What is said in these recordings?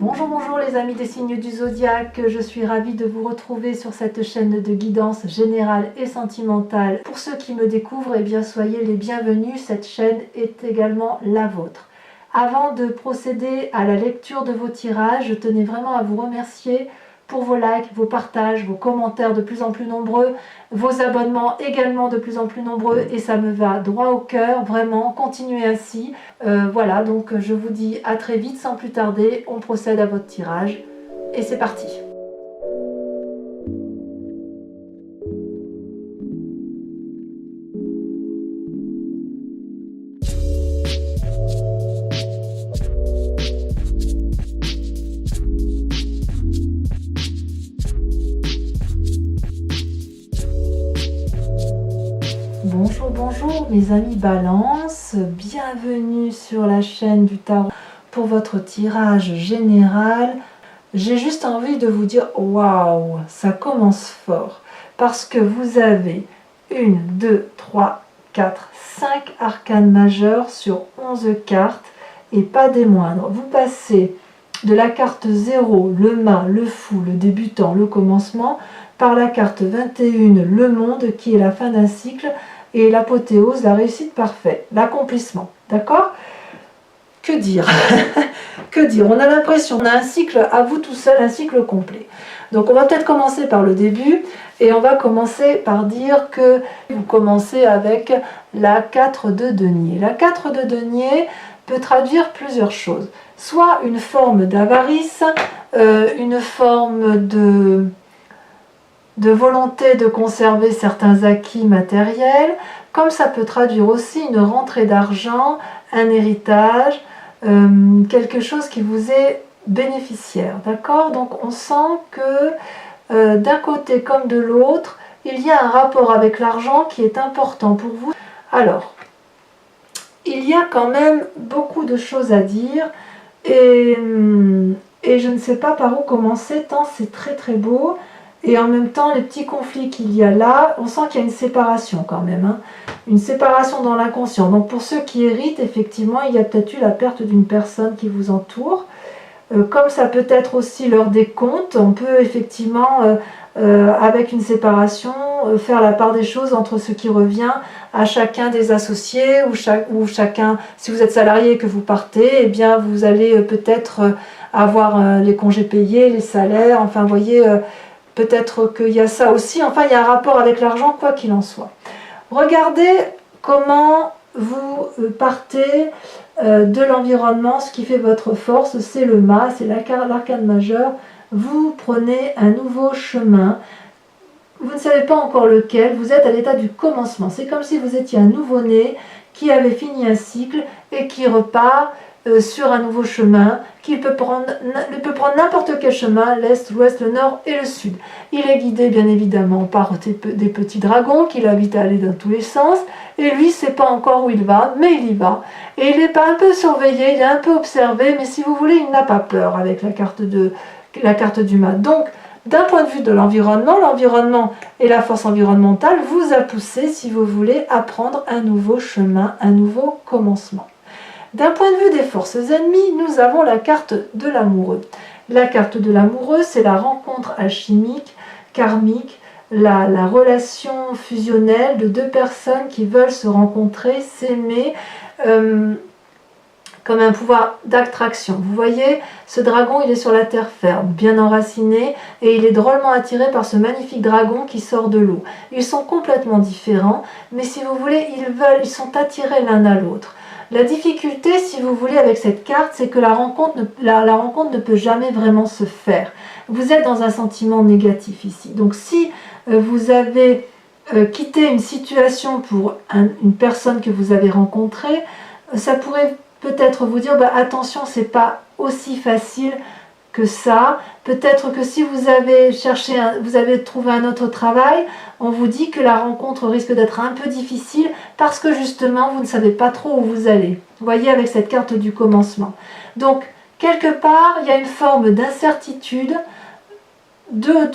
Bonjour, bonjour les amis des signes du zodiaque, je suis ravie de vous retrouver sur cette chaîne de guidance générale et sentimentale. Pour ceux qui me découvrent, eh bien soyez les bienvenus, cette chaîne est également la vôtre. Avant de procéder à la lecture de vos tirages, je tenais vraiment à vous remercier pour vos likes, vos partages, vos commentaires de plus en plus nombreux, vos abonnements également de plus en plus nombreux et ça me va droit au cœur, vraiment, continuez ainsi. Voilà, donc je vous dis à très vite sans plus tarder, on procède à votre tirage et c'est parti. Bonjour, bonjour mes amis Balance, bienvenue sur la chaîne du tarot pour votre tirage général. J'ai juste envie de vous dire waouh, ça commence fort parce que vous avez 1, 2, 3, 4, 5 arcanes majeures sur 11 cartes et pas des moindres. Vous passez de la carte 0, le mât, le fou, le débutant, le commencement, par la carte 21, le monde qui est la fin d'un cycle, et l'apothéose, la réussite parfaite, l'accomplissement. D'accord? Que dire? Que dire? On a l'impression qu'on a un cycle à vous tout seul, un cycle complet. Donc on va peut-être commencer par le début, et on va commencer par dire que vous commencez avec la 4 de denier. La 4 de denier peut traduire plusieurs choses. Soit une forme d'avarice, une forme de volonté de conserver certains acquis matériels, comme ça peut traduire aussi une rentrée d'argent, un héritage, quelque chose qui vous est bénéficiaire, d'accord? Donc on sent que d'un côté comme de l'autre, il y a un rapport avec l'argent qui est important pour vous. Alors, il y a quand même beaucoup de choses à dire et je ne sais pas par où commencer tant c'est très très beau. Et en même temps, les petits conflits qu'il y a là, on sent qu'il y a une séparation quand même, hein, une séparation dans l'inconscient. Donc pour ceux qui héritent, effectivement, il y a peut-être eu la perte d'une personne qui vous entoure. Comme ça peut être aussi l'heure des comptes, on peut effectivement, avec une séparation, faire la part des choses entre ce qui revient à chacun des associés, ou chacun, si vous êtes salarié et que vous partez, eh bien vous allez peut-être avoir les congés payés, les salaires, enfin vous voyez... peut-être qu'il y a ça aussi, enfin il y a un rapport avec l'argent quoi qu'il en soit. Regardez comment vous partez de l'environnement, ce qui fait votre force, c'est le mât, c'est l'arcane majeure. Vous prenez un nouveau chemin, vous ne savez pas encore lequel, vous êtes à l'état du commencement. C'est comme si vous étiez un nouveau-né qui avait fini un cycle et qui repart sur un nouveau chemin, qui peut prendre n'importe quel chemin, l'est, l'ouest, le nord et le sud. Il est guidé bien évidemment par des petits dragons qui l'invitent à aller dans tous les sens, et lui ne sait pas encore où il va, mais il y va. Et il est un peu surveillé, il est un peu observé, mais si vous voulez, il n'a pas peur avec la carte du mât. Donc, d'un point de vue de l'environnement et la force environnementale vous a poussé, si vous voulez, à prendre un nouveau chemin, un nouveau commencement. D'un point de vue des forces ennemies, nous avons la carte de l'amoureux. La carte de l'amoureux, c'est la rencontre alchimique, karmique, la relation fusionnelle de deux personnes qui veulent se rencontrer, s'aimer, comme un pouvoir d'attraction. Vous voyez, ce dragon, il est sur la terre ferme, bien enraciné, et il est drôlement attiré par ce magnifique dragon qui sort de l'eau. Ils sont complètement différents, mais si vous voulez, ils sont attirés l'un à l'autre. La difficulté, si vous voulez, avec cette carte, c'est que la rencontre ne peut jamais vraiment se faire. Vous êtes dans un sentiment négatif ici. Donc si vous avez quitté une situation pour une personne que vous avez rencontrée, ça pourrait peut-être vous dire, attention, c'est pas aussi facile que ça. Peut-être que si vous avez trouvé un autre travail, on vous dit que la rencontre risque d'être un peu difficile parce que justement vous ne savez pas trop où vous allez. Vous voyez avec cette carte du commencement. Donc quelque part il y a une forme d'incertitude,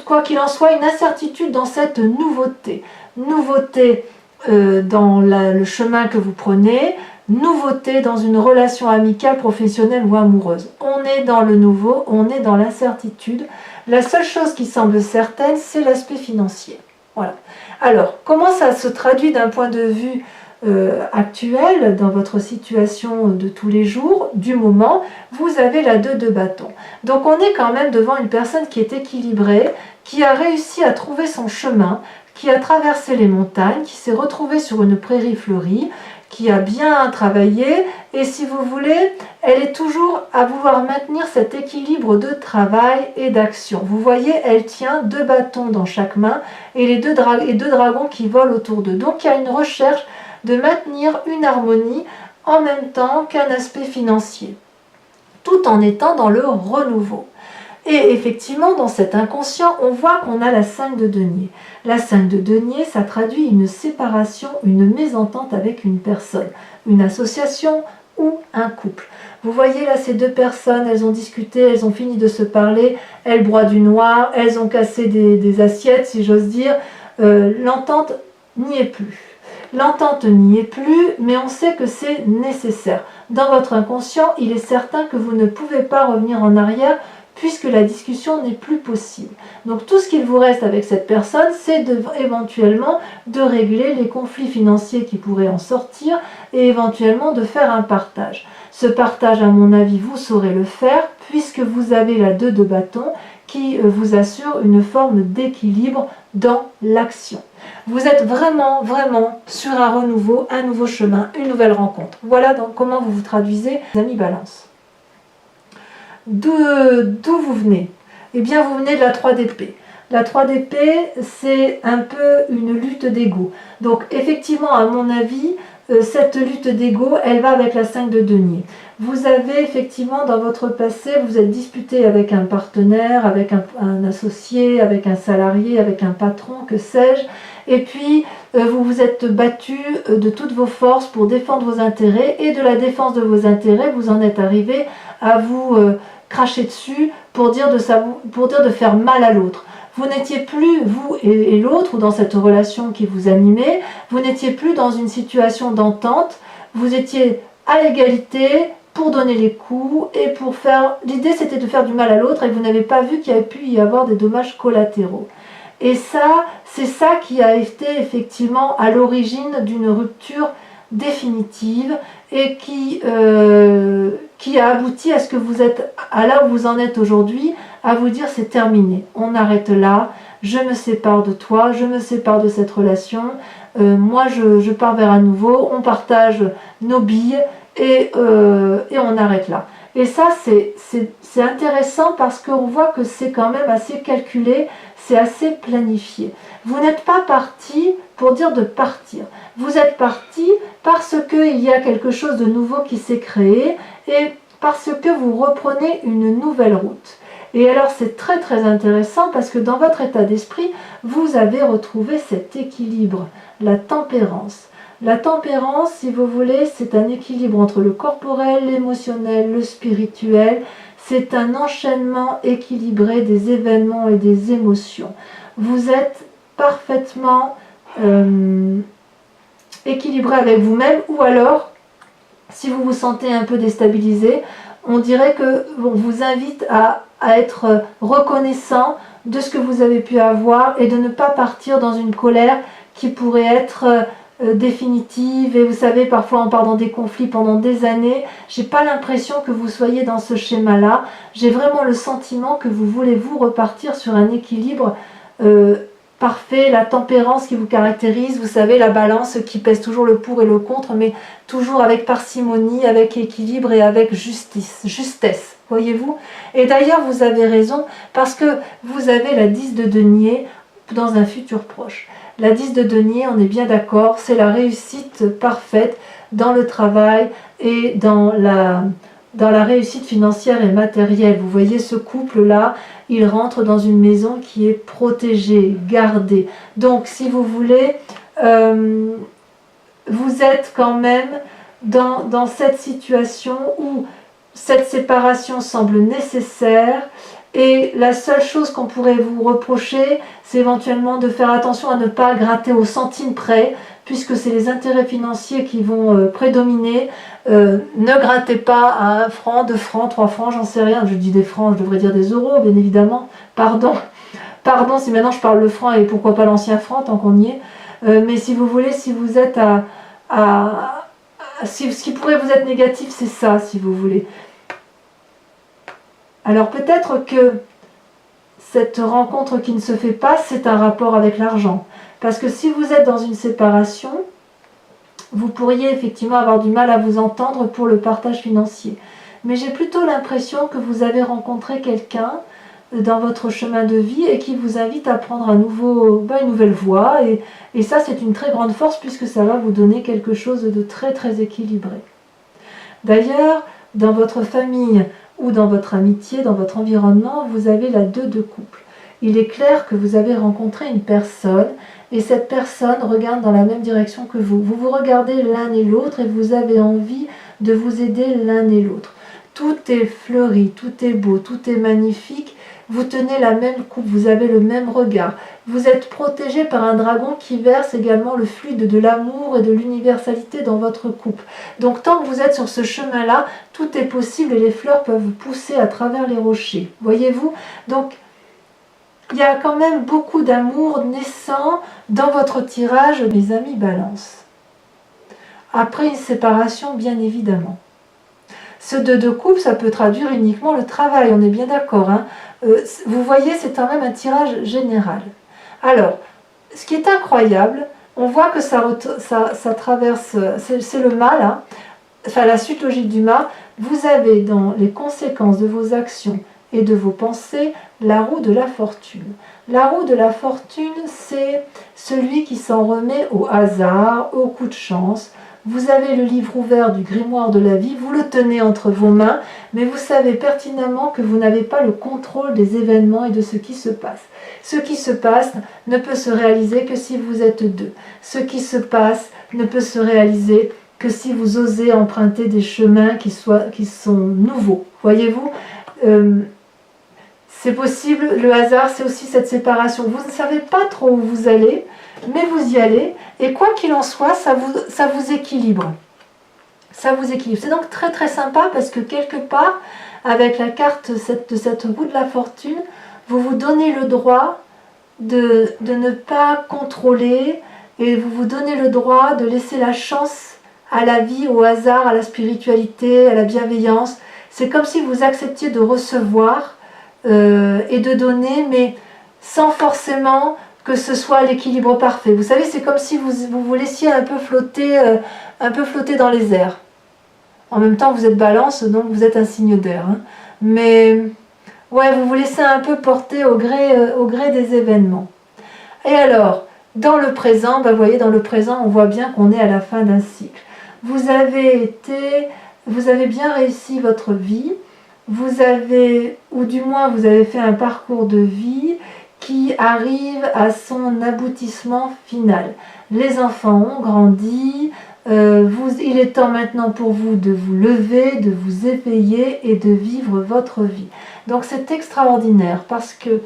quoi qu'il en soit, une incertitude dans cette nouveauté. Nouveauté dans le chemin que vous prenez, nouveauté dans une relation amicale, professionnelle ou amoureuse. On est dans le nouveau, on est dans l'incertitude. La seule chose qui semble certaine, c'est l'aspect financier. Voilà. Alors, comment ça se traduit d'un point de vue actuel, dans votre situation de tous les jours, du moment, vous avez la 2 de bâton. Donc on est quand même devant une personne qui est équilibrée, qui a réussi à trouver son chemin, qui a traversé les montagnes, qui s'est retrouvée sur une prairie fleurie, qui a bien travaillé, et si vous voulez, elle est toujours à vouloir maintenir cet équilibre de travail et d'action. Vous voyez, elle tient 2 bâtons dans chaque main, et les deux dragons qui volent autour d'eux. Donc il y a une recherche de maintenir une harmonie en même temps qu'un aspect financier, tout en étant dans le renouveau. Et effectivement, dans cet inconscient, on voit qu'on a la 5 de denier. La 5 de denier, ça traduit une séparation, une mésentente avec une personne, une association ou un couple. Vous voyez là, ces 2 personnes, elles ont discuté, elles ont fini de se parler, elles broient du noir, elles ont cassé des assiettes, si j'ose dire. L'entente n'y est plus. L'entente n'y est plus, mais on sait que c'est nécessaire. Dans votre inconscient, il est certain que vous ne pouvez pas revenir en arrière puisque la discussion n'est plus possible. Donc tout ce qu'il vous reste avec cette personne, c'est éventuellement de régler les conflits financiers qui pourraient en sortir et éventuellement de faire un partage. Ce partage, à mon avis, vous saurez le faire puisque vous avez la 2 de bâton qui vous assure une forme d'équilibre dans l'action. Vous êtes vraiment, vraiment sur un renouveau, un nouveau chemin, une nouvelle rencontre. Voilà donc comment vous vous traduisez, les amis Balance. D'où vous venez? Eh bien, vous venez de la 3 d'épée. La 3 d'épée, c'est un peu une lutte d'ego. Donc, effectivement, à mon avis, cette lutte d'ego, elle va avec la 5 de denier. Vous avez effectivement, dans votre passé, vous êtes disputé avec un partenaire, avec un associé, avec un salarié, avec un patron, que sais-je. Et puis, vous vous êtes battu de toutes vos forces pour défendre vos intérêts. Et de la défense de vos intérêts, vous en êtes arrivé à vous cracher dessus pour dire de faire mal à l'autre. Vous n'étiez plus, vous et l'autre, ou dans cette relation qui vous animait, vous n'étiez plus dans une situation d'entente, vous étiez à égalité pour donner les coups et pour faire... L'idée, c'était de faire du mal à l'autre et vous n'avez pas vu qu'il y avait pu y avoir des dommages collatéraux. Et ça, c'est ça qui a été effectivement à l'origine d'une rupture définitive et qui a abouti à ce que vous êtes, à là où vous en êtes aujourd'hui, à vous dire c'est terminé, on arrête là, je me sépare de toi, je me sépare de cette relation, moi je pars vers un nouveau, on partage nos billes et on arrête là. Et ça c'est intéressant parce qu'on voit que c'est quand même assez calculé, c'est assez planifié. Vous n'êtes pas parti pour dire de partir. Vous êtes parti parce qu'il y a quelque chose de nouveau qui s'est créé et parce que vous reprenez une nouvelle route. Et alors c'est très très intéressant parce que dans votre état d'esprit, vous avez retrouvé cet équilibre, la tempérance. La tempérance, si vous voulez, c'est un équilibre entre le corporel, l'émotionnel, le spirituel. C'est un enchaînement équilibré des événements et des émotions. Vous êtes parfaitement équilibré avec vous-même, ou alors, si vous vous sentez un peu déstabilisé, on dirait qu'on vous invite à être reconnaissant de ce que vous avez pu avoir et de ne pas partir dans une colère qui pourrait être définitive. Et vous savez, parfois on part dans des conflits pendant des années. J'ai pas l'impression que vous soyez dans ce schéma-là. J'ai vraiment le sentiment que vous voulez vous repartir sur un équilibre parfait, la tempérance qui vous caractérise, vous savez, la balance qui pèse toujours le pour et le contre, mais toujours avec parcimonie, avec équilibre et avec justesse, voyez-vous. Et d'ailleurs, vous avez raison, parce que vous avez la 10 de denier dans un futur proche. La 10 de denier, on est bien d'accord, c'est la réussite parfaite dans le travail et dans la réussite financière et matérielle. Vous voyez ce couple-là, il rentre dans une maison qui est protégée, gardée. Donc, si vous voulez, vous êtes quand même dans cette situation où cette séparation semble nécessaire Et la seule chose qu'on pourrait vous reprocher, c'est éventuellement de faire attention à ne pas gratter au centime près, puisque c'est les intérêts financiers qui vont prédominer. Ne grattez pas à 1 franc, 2 francs, 3 francs, j'en sais rien. Je dis des francs, je devrais dire des euros, bien évidemment. Pardon, pardon si maintenant je parle le franc et pourquoi pas l'ancien franc, tant qu'on y est. Mais si vous voulez, si vous êtes ce qui pourrait vous être négatif, c'est ça, si vous voulez. Alors peut-être que cette rencontre qui ne se fait pas, c'est un rapport avec l'argent. Parce que si vous êtes dans une séparation, vous pourriez effectivement avoir du mal à vous entendre pour le partage financier. Mais j'ai plutôt l'impression que vous avez rencontré quelqu'un dans votre chemin de vie et qui vous invite à prendre une nouvelle voie. Et ça, c'est une très grande force puisque ça va vous donner quelque chose de très très équilibré. D'ailleurs, dans votre famille ou dans votre amitié, dans votre environnement, vous avez la 2 de couple. Il est clair que vous avez rencontré une personne et cette personne regarde dans la même direction que vous. Vous vous regardez l'un et l'autre et vous avez envie de vous aider l'un et l'autre. Tout est fleuri, tout est beau, tout est magnifique. Vous tenez la même coupe, vous avez le même regard. Vous êtes protégé par un dragon qui verse également le fluide de l'amour et de l'universalité dans votre couple. Donc tant que vous êtes sur ce chemin-là, tout est possible et les fleurs peuvent pousser à travers les rochers. Voyez-vous? Donc il y a quand même beaucoup d'amour naissant dans votre tirage, mes amis Balance. Après une séparation, bien évidemment. Ce 2 de coupe, ça peut traduire uniquement le travail, on est bien d'accord. Hein. Vous voyez, c'est quand même un tirage général. Alors, ce qui est incroyable, on voit que ça traverse, c'est le mât, là, enfin la suite logique du mât. Vous avez dans les conséquences de vos actions et de vos pensées la roue de la fortune. La roue de la fortune, c'est celui qui s'en remet au hasard, au coup de chance. Vous avez le livre ouvert du grimoire de la vie, vous le tenez entre vos mains, mais vous savez pertinemment que vous n'avez pas le contrôle des événements et de ce qui se passe. Ce qui se passe ne peut se réaliser que si vous êtes 2. Ce qui se passe ne peut se réaliser que si vous osez emprunter des chemins qui sont nouveaux. Voyez-vous, c'est possible, le hasard, c'est aussi cette séparation. Vous ne savez pas trop où vous allez, mais vous y allez, et quoi qu'il en soit, ça vous équilibre. Ça vous équilibre. C'est donc très très sympa parce que quelque part, avec la carte de cette roue de la fortune, vous vous donnez le droit de ne pas contrôler, et vous vous donnez le droit de laisser la chance à la vie, au hasard, à la spiritualité, à la bienveillance. C'est comme si vous acceptiez de recevoir et de donner, mais sans forcément que ce soit l'équilibre parfait. Vous savez, c'est comme si vous laissiez un peu flotter dans les airs. En même temps, vous êtes Balance, donc vous êtes un signe d'air. Hein. Mais ouais, vous vous laissez un peu porter au gré des événements. Et alors, dans le présent, vous voyez, dans le présent, on voit bien qu'on est à la fin d'un cycle. Vous avez bien réussi votre vie. Ou du moins vous avez fait un parcours de vie qui arrive à son aboutissement final. Les enfants ont grandi, il est temps maintenant pour vous de vous lever, de vous éveiller et de vivre votre vie. Donc c'est extraordinaire parce que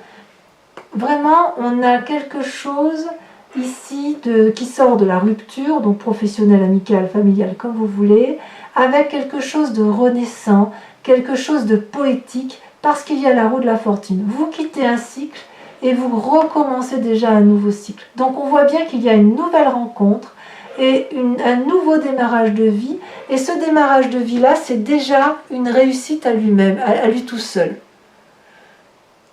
vraiment on a quelque chose ici qui sort de la rupture, donc professionnelle, amicale, familiale, comme vous voulez, avec quelque chose de renaissant, quelque chose de poétique, parce qu'il y a la roue de la fortune. Vous quittez un cycle et vous recommencez déjà un nouveau cycle. Donc on voit bien qu'il y a une nouvelle rencontre et un nouveau démarrage de vie. Et ce démarrage de vie-là, c'est déjà une réussite à lui-même, à lui tout seul.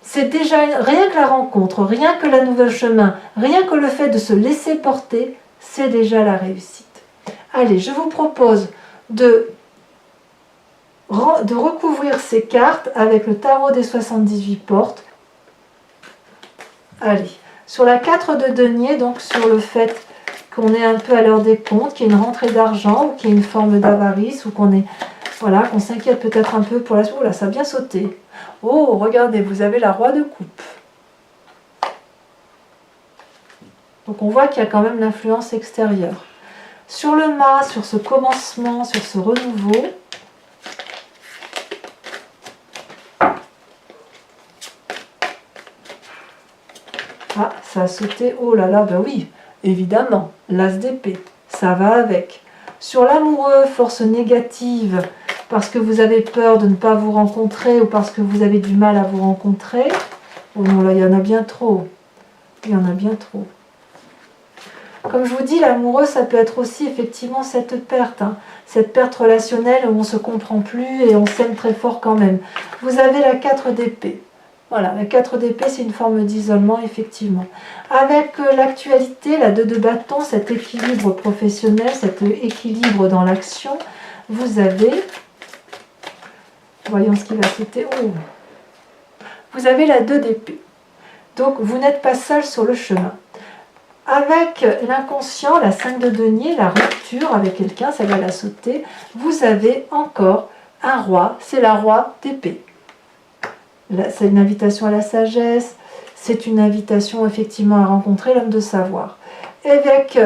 C'est déjà rien que la rencontre, rien que la nouvelle chemin, rien que le fait de se laisser porter, c'est déjà la réussite. Allez, je vous propose de recouvrir ces cartes avec le tarot des 78 portes. Allez, sur la 4 de denier, donc sur le fait qu'on est un peu à l'heure des comptes, qu'il y ait une rentrée d'argent, ou qu'il y ait une forme d'avarice, ou qu'on s'inquiète peut-être un peu pour la suite. Oh là, ça a bien sauté. Oh, regardez, vous avez la roi de coupe. Donc on voit qu'il y a quand même l'influence extérieure. Sur le mât, sur ce commencement, sur ce renouveau, Ah, ça a sauté. Oh là là, ben oui, évidemment, l'as d'épée, ça va avec. Sur l'amoureux, force négative, parce que vous avez peur de ne pas vous rencontrer ou parce que vous avez du mal à vous rencontrer. Oh non, là, il y en a bien trop. Il y en a bien trop. Comme je vous dis, l'amoureux, ça peut être aussi effectivement cette perte. Cette perte relationnelle où on ne se comprend plus et on s'aime très fort quand même. Vous avez la 4 d'épée. Voilà, la 4 d'épée, c'est une forme d'isolement, effectivement. Avec l'actualité, la 2 de bâton, cet équilibre professionnel, cet équilibre dans l'action, vous avez, voyons ce qui va sauter, oh, vous avez la 2 d'épée. Donc, vous n'êtes pas seul sur le chemin. Avec l'inconscient, la 5 de denier, la rupture avec quelqu'un, ça va la sauter, vous avez encore un roi, c'est la roi d'épée. C'est une invitation à la sagesse, c'est une invitation effectivement à rencontrer l'homme de savoir. Avec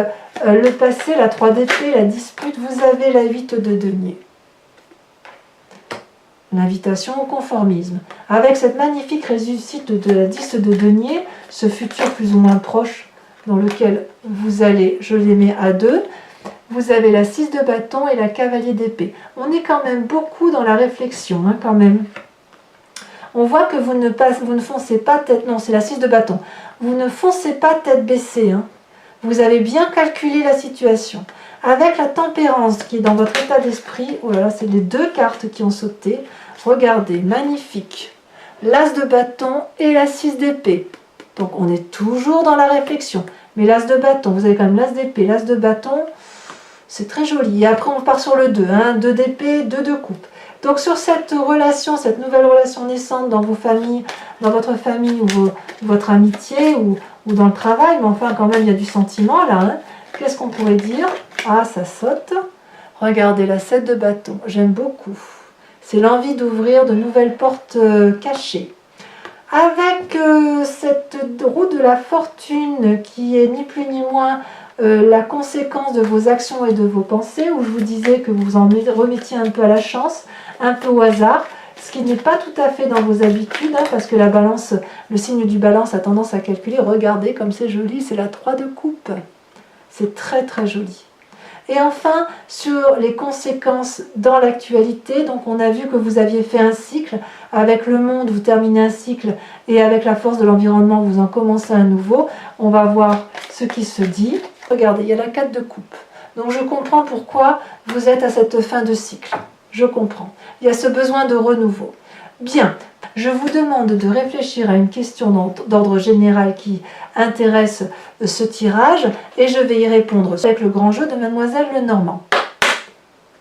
le passé, la 3 d'épée, la dispute, vous avez la 8 de denier. L'invitation au conformisme. Avec cette magnifique réussite de la 10 de denier, ce futur plus ou moins proche dans lequel vous allez, je les mets à 2, vous avez la 6 de bâton et la cavalier d'épée. On est quand même beaucoup dans la réflexion, quand même. On voit que vous ne foncez pas tête... Non, c'est la 6 de bâton. Vous ne foncez pas tête baissée. Vous avez bien calculé la situation. Avec la tempérance qui est dans votre état d'esprit, oh là là, c'est les 2 cartes qui ont sauté. Regardez, magnifique. L'as de bâton et la 6 d'épée. Donc on est toujours dans la réflexion. Mais l'as de bâton, vous avez quand même l'as d'épée, l'as de bâton, c'est très joli. Et après on part sur le 2, 2 d'épée, 2 de coupe. Donc sur cette relation, cette nouvelle relation naissante dans vos familles, dans votre famille ou votre amitié ou dans le travail, mais enfin quand même il y a du sentiment là. Qu'est-ce qu'on pourrait dire? Ah, ça saute. Regardez la 7 de bâton, j'aime beaucoup. C'est l'envie d'ouvrir de nouvelles portes cachées. Avec cette roue de la fortune qui est ni plus ni moins la conséquence de vos actions et de vos pensées, où je vous disais que vous en remettiez un peu à la chance, un peu au hasard, ce qui n'est pas tout à fait dans vos habitudes, parce que la balance, le signe du balance a tendance à calculer. Regardez comme c'est joli, c'est la 3 de coupe. C'est très très joli. Et enfin, sur les conséquences dans l'actualité, donc on a vu que vous aviez fait un cycle, avec le monde vous terminez un cycle, et avec la force de l'environnement vous en commencez un nouveau. On va voir ce qui se dit. Regardez, il y a la 4 de coupe. Donc je comprends pourquoi vous êtes à cette fin de cycle. Je comprends. Il y a ce besoin de renouveau. Bien, je vous demande de réfléchir à une question d'ordre général qui intéresse ce tirage et je vais y répondre avec le grand jeu de Mademoiselle Lenormand.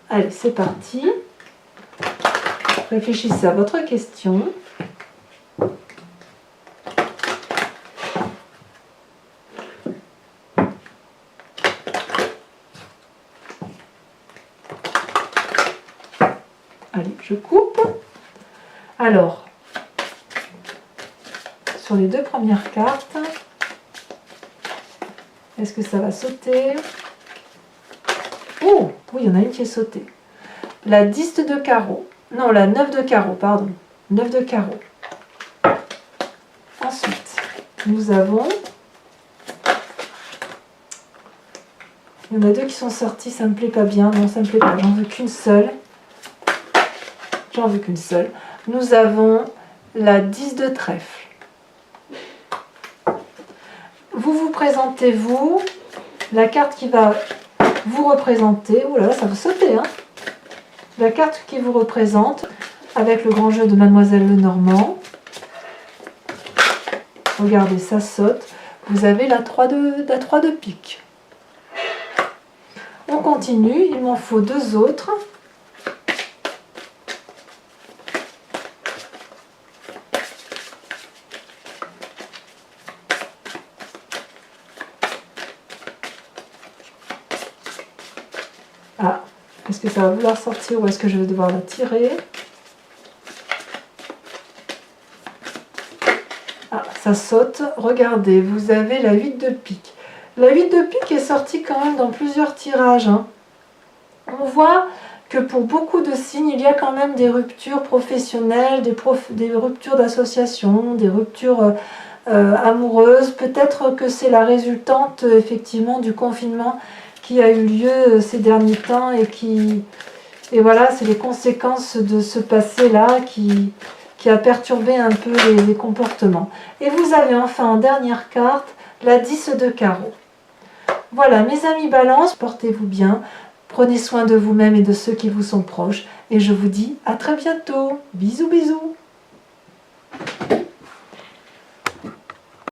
Allez, c'est parti. Réfléchissez à votre question. Allez, je coupe. Alors, sur les 2 premières cartes, est-ce que ça va sauter? Oh, oui, il y en a une qui est sautée. La 10 de carreau. Non, la 9 de carreau, pardon. 9 de carreau. Ensuite, nous avons... Il y en a 2 qui sont sortis, ça ne me plaît pas bien. Non, ça ne me plaît pas, j'en veux qu'une seule. J'en veux qu'une seule. Nous avons la 10 de trèfle. Vous vous présentez, vous, la carte qui va vous représenter. Oh là là, ça va sauter, La carte qui vous représente, avec le grand jeu de Mademoiselle Lenormand. Regardez, ça saute. Vous avez la 3 de pique. On continue, il m'en faut 2 autres. Ah, est-ce que ça va vouloir sortir ou est-ce que je vais devoir la tirer? Ah, ça saute. Regardez, vous avez la 8 de pique. La 8 de pique est sortie quand même dans plusieurs tirages. On voit que pour beaucoup de signes, il y a quand même des ruptures professionnelles, des ruptures d'association, des ruptures amoureuse. Peut-être que c'est la résultante effectivement du confinement qui a eu lieu ces derniers temps et voilà, c'est les conséquences de ce passé-là qui a perturbé un peu les comportements. Et vous avez enfin en dernière carte la 10 de carreau. Voilà mes amis Balance, portez-vous bien, prenez soin de vous-même et de ceux qui vous sont proches et je vous dis à très bientôt. Bisous bisous.